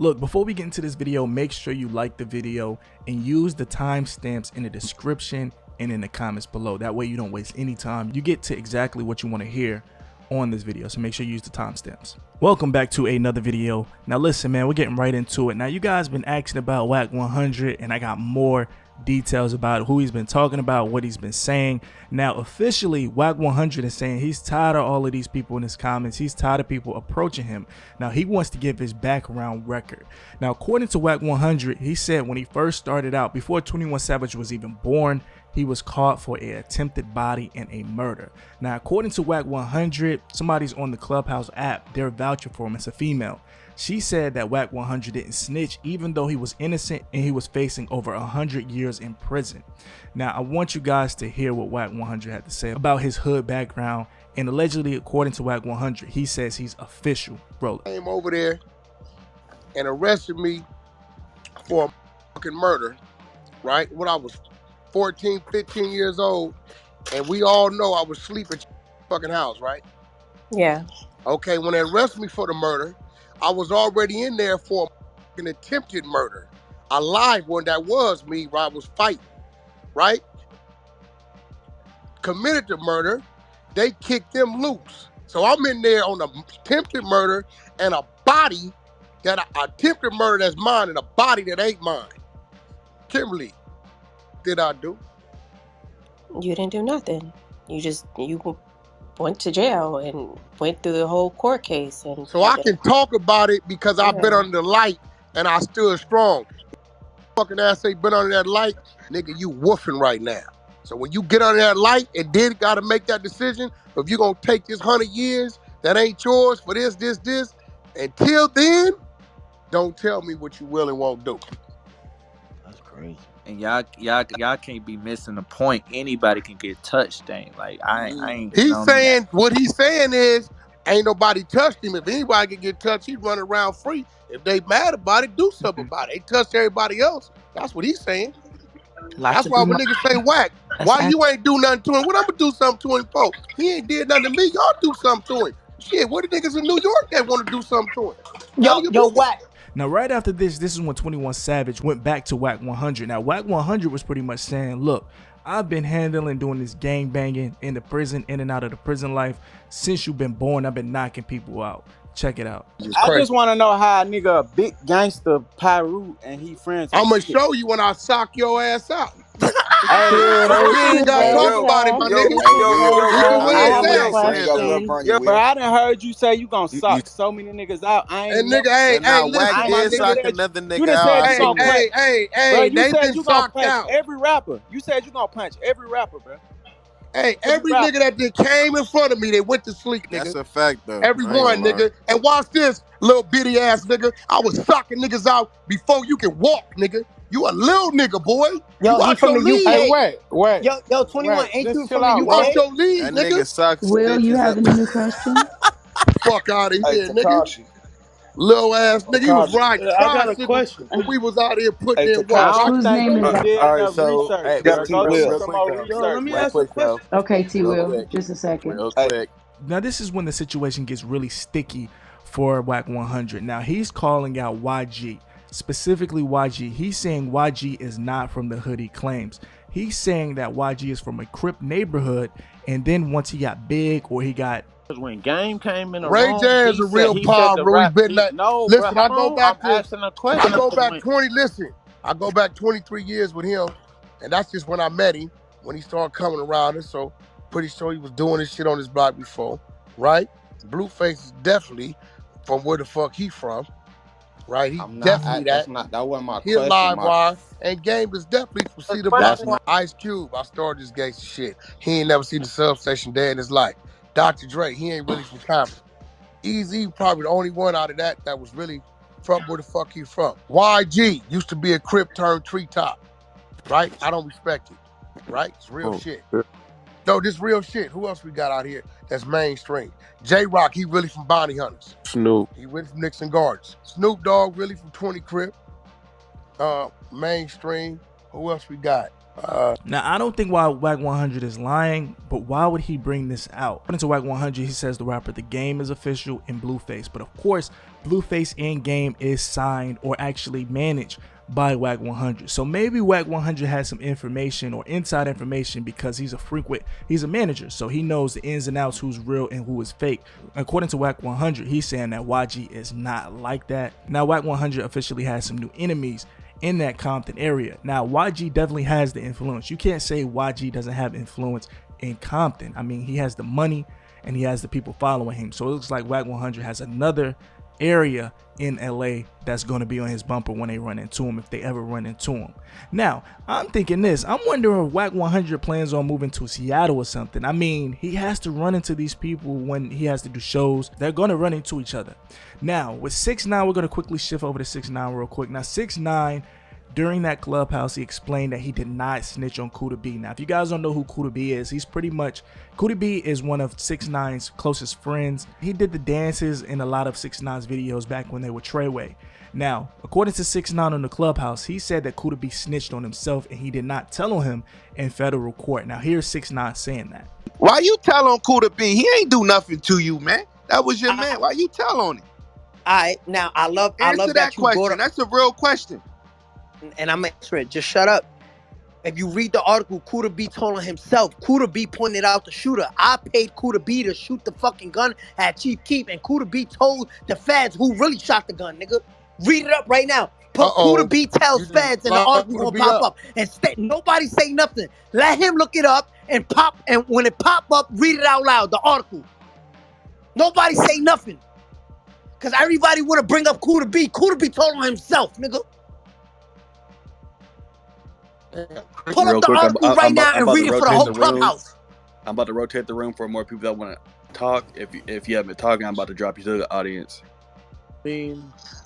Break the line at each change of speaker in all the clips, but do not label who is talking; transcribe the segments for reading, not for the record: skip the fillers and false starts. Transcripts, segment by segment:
Look, before we get into this video, make sure you like the video and use the timestamps in the description and in the comments below. That way you don't waste any time. You get to exactly what you want to hear on this video, so make sure you use the timestamps. Welcome back to another video. Now listen, man, we're getting right into it. Now you guys been asking about Wack100, and I got more details about who he's been talking about, what he's been saying. Now officially, Wack100 is saying he's tired of all of these people in his comments. He's tired of people approaching him. Now he wants to give his background record. Now according to Wack100, he said when he first started out, before 21 Savage was even born, he was caught for an attempted body and a murder. Now, according to Wack100, somebody's on the Clubhouse app, they're vouching for him. It's a female. She said that Wack100 didn't snitch, even though he was innocent and he was facing over 100 years in prison. Now, I want you guys to hear what Wack100 had to say about his hood background. And allegedly, according to Wack100, he says he's official. Roll it.
Came over there and arrested me for a fucking murder, right? When I was 14, 15 years old, and we all know I was sleeping at fucking house, right?
Yeah.
Okay, when they arrested me for the murder, I was already in there for an attempted murder. A live one that was me, where I was fighting, right? Committed the murder, they kicked them loose. So I'm in there on an attempted murder and a body that attempted murder that's mine and a body that ain't mine. Kimberly, did I do?
You didn't do nothing. You went to jail and went through the whole court case. And
so I can talk about it because I've been under the light and I stood strong. Fucking ass ain't been under that light, nigga, you woofing right now. So when you get under that light and then gotta make that decision, if you gonna take this 100 years that ain't yours for this, until then, don't tell me what you will and won't do.
That's crazy.
And y'all can't be missing the point. Anybody can get touched, ain't like I ain't.
He's saying what he's saying is ain't nobody touched him. If anybody can get touched, he'd run around free. If they mad about it, do something about it. They touched everybody else. That's what he's saying. That's why when niggas say whack, why you ain't do nothing to him? What I'm gonna do something to him for? He ain't did nothing to me. Y'all do something to him. Shit, what the niggas in New York that want to do something to him?
Yo, whack.
Now, right after this is when 21 Savage went back to Wack100. Now, Wack100 was pretty much saying, look, I've been doing this gang banging in the prison, in and out of the prison life. Since you've been born, I've been knocking people out. Check it out.
I just want to know how a nigga, a big gangster, Pyru, and he friends.
I'm going to show you when I sock your ass out. We ain't got to talk about it, my nigga.
But I done heard you say you gonna suck so many niggas out. I ain't.
And nigga, hey, listen,
suck another nigga
out.
Hey, they been socked out.
Every rapper. You said you gonna punch every rapper, bro.
Hey, every nigga that did came in front of me, they went to sleep, nigga.
That's a fact, though.
Every one, nigga. And watch this, little bitty ass nigga. I was socking niggas out before you can walk, nigga. You a little nigga, boy.
Yo, he from the UK.
Hey,
wait. Yo, 21, ain't you from the UK?
You out your league,
That
nigga.
Sucks.
Will, you have any new questions?
Fuck out of here, nigga. Little ass nigga, he was right.
I got a question.
When we was out here putting in work.
Whose name is that?
All right, so
Let me ask you a question.
Okay, T. Will, just a second.
Real quick.
Now, this is when the situation gets really sticky for Wack100. Now, he's calling out YG. Specifically YG. He's saying YG is not from the hood he claims. He's saying that YG is from a Crip neighborhood, and then once he got big or he got
when Game came in,
Ray J is a real power. Listen, I go back I go back 20. Listen, I go back 23 years with him, and that's just when I met him. When he started coming around us, so pretty sure he was doing this shit on his block before, right? Blueface is definitely from where the fuck he from. Right, he definitely
that wasn't my
question. He live wire, and Game is definitely from Cedar Block. Ice Cube, I started this gangster shit. He ain't never seen the substation day in his life. Dr. Dre, he ain't really from Compton. Easy, probably the only one out of that was really from where the fuck he from. YG used to be a Crip turned treetop, right? I don't respect it, right? It's real shit. No, this real shit. Who else we got out here that's mainstream? J-Rock, he really from Bounty Hunters.
Snoop.
He really from Nixon Gardens. Snoop Dogg, really from 20 Crip. Mainstream. Who else we got?
Now, I don't think why Wack100 is lying, but why would he bring this out? According to Wack100, he says the rapper The Game is official and Blueface. But of course, Blueface and Game is signed or actually managed by Wack100. So maybe Wack100 has some information or inside information because he's a manager. So he knows the ins and outs, who's real and who is fake. According to Wack100, he's saying that YG is not like that. Now, Wack100 officially has some new enemies in that Compton area. Now, YG definitely has the influence. You can't say YG doesn't have influence in Compton. I mean, he has the money and he has the people following him. So it looks like Wack100 has another area in LA that's going to be on his bumper when they run into him, if they ever run into him. Now, I'm thinking this. I'm wondering if Wack100 plans on moving to Seattle or something. I mean, he has to run into these people when he has to do shows. They're going to run into each other. Now, with 6ix9ine, we're going to quickly shift over to 6ix9ine real quick. Now, 6ix9ine, during that clubhouse, he explained that he did not snitch on Kuda B. Now, if you guys don't know who Kuda B is, Kuda B is one of 6ix9ine's closest friends. He did the dances in a lot of 6ix9ine's videos back when they were Treyway. Now, according to 6ix9ine on the clubhouse, he said that Kuda B snitched on himself and he did not tell on him in federal court. Now, here's 6ix9ine saying that.
Why you tell on Kuda B? He ain't do nothing to you, man. That was your man. Why you tell on him?
Now I love
that question. That's a real question.
And I'm answering it. Just shut up. If you read the article, Kuda B told on himself. Kuda B pointed out the shooter. I paid Kuda B to shoot the fucking gun at Chief Keef, and Kuda B told the feds who really shot the gun, nigga. Read it up right now. Kuda B tells feds, and the article gonna pop up. And nobody say nothing. Let him look it up and pop. And when it pop up, read it out loud. The article. Nobody say nothing. Cause everybody wanna bring up Kuda B. Kuda B told on himself, nigga. Pull up the article right now and read it for the whole clubhouse.
I'm about to rotate the room for more people that want to talk. If you haven't been talking, I'm about to drop you to the audience.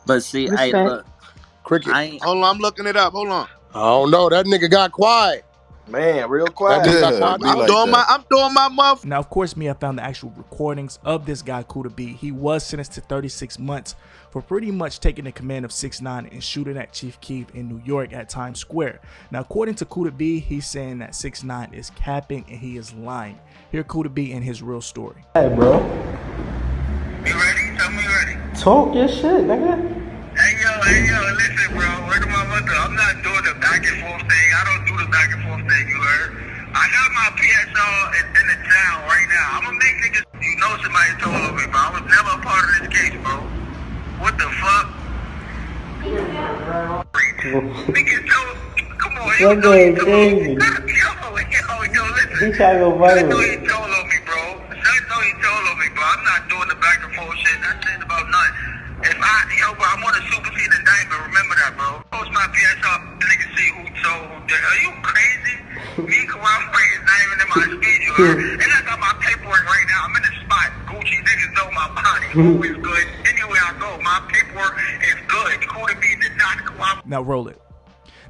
But see, hey, look,
Cricket.
Hold on, I'm looking it up. Hold on.
I don't know. That nigga got quiet.
Man, real quiet.
I'm
doing my muff.
Now, of course, I found the actual recordings of this guy, Kuda B. He was sentenced to 36 months for pretty much taking the command of 6ix9ine and shooting at Chief Keef in New York at Times Square. Now, according to Kuda B, he's saying that 6ix9ine is capping and he is lying. Hear Kuda B in his real story.
Hey, bro.
You ready? Tell me you ready.
Talk your shit, nigga.
Hey, yo, listen, bro. Word to my mother. I'm not doing the back and forth thing. I don't do the back and forth thing, you heard? I got my PSR in the town right now. I'm gonna make niggas, you know somebody told on me, bro. I was never a part of this case, bro. What the fuck? Niggas told, come on, yo, listen.
He trying to go viral.
Know he told on me, bro. Son know he told on me, bro. I'm not doing the back and forth shit. That shit about nothing. If bro, I'm on a supersede indictment. Remember that, bro. Post my PSR, niggas see who told who did. Are you crazy? Me cooperating is not even in my speed, you heard? And I got my paperwork right now. I'm in the spot. Gucci niggas know my body. Who is good? Anywhere I go, my paperwork is good. Kuda B did not cooperate.
Now roll it.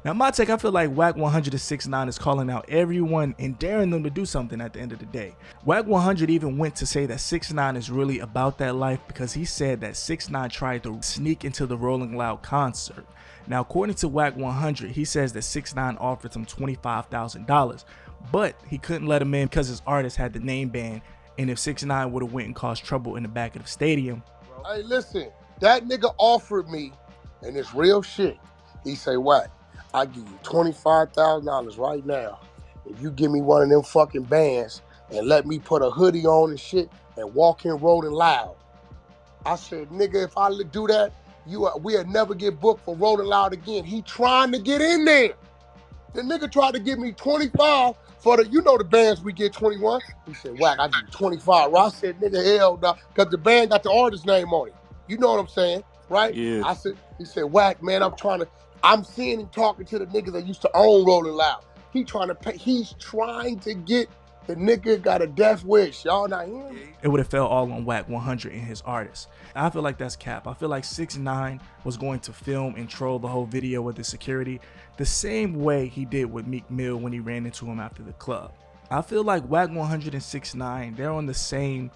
Now, my take, I feel like Wack100 and 6ix9ine is calling out everyone and daring them to do something at the end of the day. Wack100 even went to say that 6ix9ine is really about that life because he said that 6ix9ine tried to sneak into the Rolling Loud concert. Now, according to Wack100, he says that 6ix9ine offered him $25,000, but he couldn't let him in because his artist had the name ban, and if 6ix9ine would have went and caused trouble in the back of the stadium.
Hey, listen, that nigga offered me, and it's real shit. He say, Wack, I give you $25,000 right now if you give me one of them fucking bands and let me put a hoodie on and shit and walk in Rolling Loud. I said, nigga, if I do that, we'll never get booked for Rolling Loud again. He trying to get in there. The nigga tried to give me 25 for the, you know the bands we get 21. He said, Wack, I give you 25. Well, I said, nigga, hell no, because the band got the artist name on it. You know what I'm saying, right?
Yeah.
He said, Wack, man, I'm seeing him talking to the niggas that used to own Rolling Loud. He's trying to get, the nigga got a death wish. Y'all not hearing me?
It would have fell all on Wack100 and his artist. I feel like that's cap. I feel like 6ix9ine was going to film and troll the whole video with the security the same way he did with Meek Mill when he ran into him after the club. I feel like Wack100 and 6ix9ine, they're on the same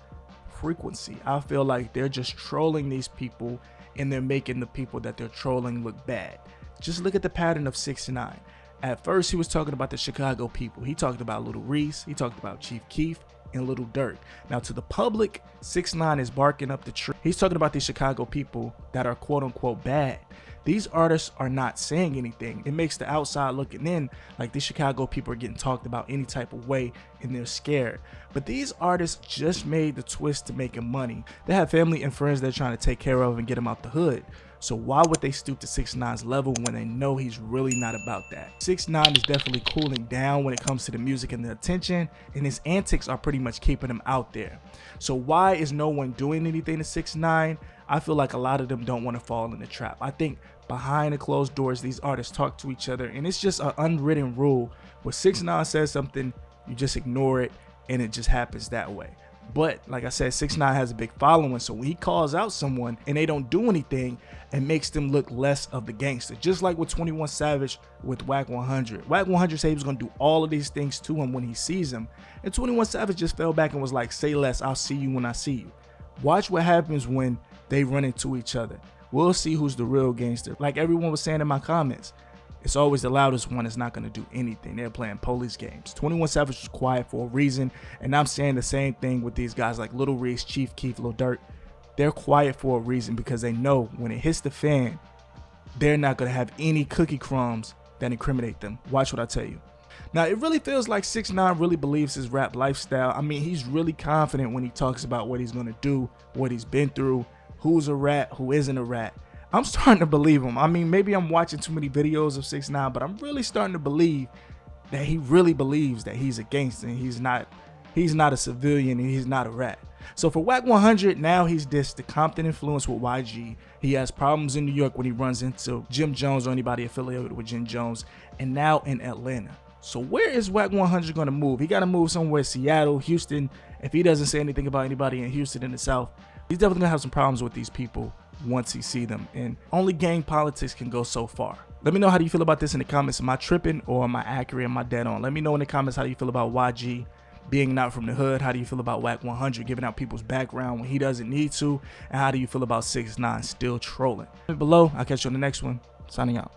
frequency. I feel like they're just trolling these people and they're making the people that they're trolling look bad. Just look at the pattern of 6ix9ine. At first, he was talking about the Chicago people. He talked about Lil Reese. He talked about Chief Keef and Lil Durk. Now, to the public, 6ix9ine is barking up the tree. He's talking about these Chicago people that are quote unquote bad. These artists are not saying anything. It makes the outside looking in like these Chicago people are getting talked about any type of way and they're scared. But these artists just made the twist to making money. They have family and friends they're trying to take care of and get them out the hood. So why would they stoop to 6ix9ine's level when they know he's really not about that? 6ix9ine is definitely cooling down when it comes to the music and the attention, and his antics are pretty much keeping him out there. So why is no one doing anything to 6ix9ine? I feel like a lot of them don't want to fall in the trap. I think behind the closed doors, these artists talk to each other, and it's just an unwritten rule. When 6ix9ine says something, you just ignore it, and it just happens that way. But like I said, 6ix9ine has a big following, so when he calls out someone and they don't do anything, it makes them look less of the gangster. Just like with 21 Savage with Wack100. Wack100 said he was going to do all of these things to him when he sees him, and 21 Savage just fell back and was like, say less, I'll see you when I see you. Watch what happens when they run into each other. We'll see who's the real gangster. Like everyone was saying in my comments, it's always the loudest one that's not going to do anything. They're playing police games. 21 Savage was quiet for a reason, and I'm saying the same thing with these guys like Lil Reese, Chief Keef, Lil Durk. They're quiet for a reason because they know when it hits the fan, they're not going to have any cookie crumbs that incriminate them. Watch what I tell you. Now, it really feels like 6ix9ine really believes his rap lifestyle. I mean, he's really confident when he talks about what he's going to do, what he's been through, who's a rat, who isn't a rat. I'm starting to believe him. I mean, maybe I'm watching too many videos of 6ix9ine, but I'm really starting to believe that he really believes that he's a gangster and he's not a civilian and he's not a rat. So for Wack100, now he's dissed the Compton influence with YG. He has problems in New York when he runs into Jim Jones or anybody affiliated with Jim Jones, and now in Atlanta. So where is Wack100 going to move? He got to move somewhere, Seattle, Houston. If he doesn't say anything about anybody in Houston in the South, he's definitely going to have some problems with these people once he see them, and only gang politics can go so far. Let me know how do you feel about this in the comments. Am I tripping or am I accurate? Am I dead on? Let me know in the comments how do you feel about YG being not from the hood. How do you feel about Wack100 giving out people's background when he doesn't need to? And how do you feel about 6ix9ine still trolling? Below, I'll catch you on the next one. Signing out.